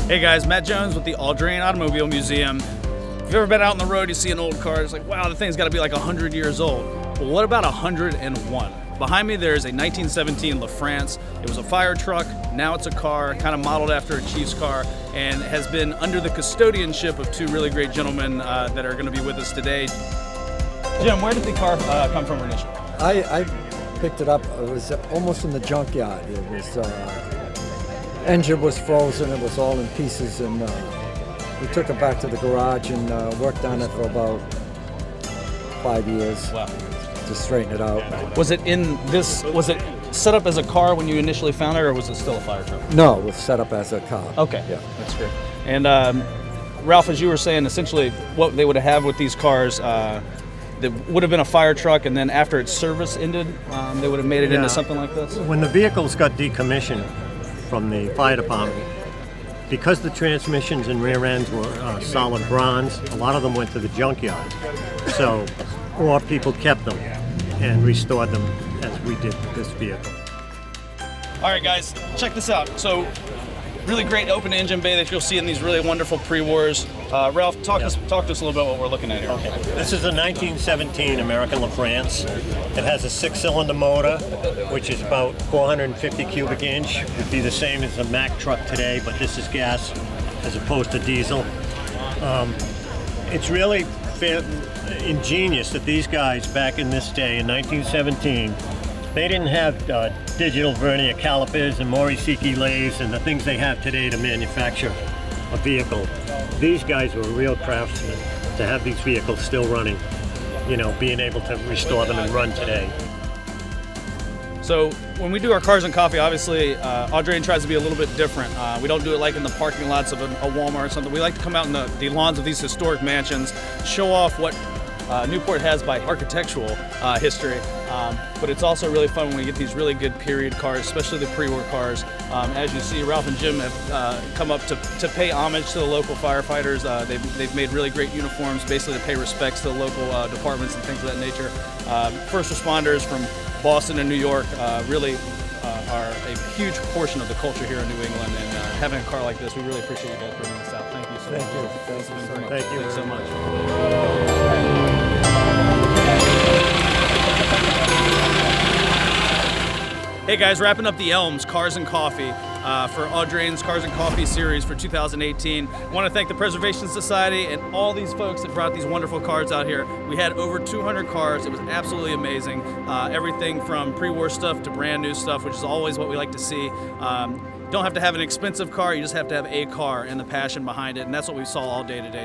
Hey guys, Matt Jones with the Audrain Automobile Museum. If you've ever been out on the road, you see an old car, it's like, wow, the thing's gotta be like 100 years old. Well, what about 101? Behind me there's a 1917 LaFrance. It was a fire truck, now it's a car, kind of modeled after a Chiefs car, and has been under the custodianship of two really great gentlemen that are gonna be with us today. Jim, where did the car come from initially? I picked it up, it was almost in the junkyard. It was, engine was frozen, it was all in pieces, and we took it back to the garage and worked on it for about 5 years. Wow. To straighten it out. Was it set up as a car when you initially found it, or was it still a fire truck? No, it was set up as a car. Okay, yeah, that's great. And Ralph, as you were saying, essentially what they would have with these cars, that would have been a fire truck, and then after its service ended, they would have made it into something like this? When the vehicles got decommissioned from the fire department, because the transmissions and rear ends were solid bronze, a lot of them went to the junkyard. So, or people kept them and restored them as we did this vehicle. All right, guys, check this out. So, really great open engine bay that you'll see in these really wonderful pre-wars. Ralph, talk to us a little bit what we're looking at here. Okay. This is a 1917 American LaFrance. It has a 6-cylinder motor, which is about 450 cubic inch. It would be the same as a Mack truck today, but this is gas as opposed to diesel. It's really ingenious that these guys back in this day in 1917, they didn't have digital vernier calipers and Morisiki lathes and the things they have today to manufacture a vehicle. These guys were real craftsmen to have these vehicles still running, you know, being able to restore them and run today. So when we do our Cars and Coffee, obviously Audrain tries to be a little bit different. We don't do it like in the parking lots of a Walmart or something. We like to come out in the lawns of these historic mansions, show off what Newport has by architectural history, but it's also really fun when we get these really good period cars, especially the pre-war cars. As you see, Ralph and Jim have come up to pay homage to the local firefighters. They've made really great uniforms, basically to pay respects to the local departments and things of that nature. First responders from Boston and New York really are a huge portion of the culture here in New England, and having a car like this, we really appreciate you guys bringing this out. Thank you so much. Thank you so much. Hey guys, wrapping up the Elms Cars and Coffee for Audrain's Cars and Coffee series for 2018. I want to thank the Preservation Society and all these folks that brought these wonderful cars out here. We had over 200 cars. It was absolutely amazing. Everything from pre-war stuff to brand new stuff, which is always what we like to see. Don't have to have an expensive car, you just have to have a car and the passion behind it, and that's what we saw all day today.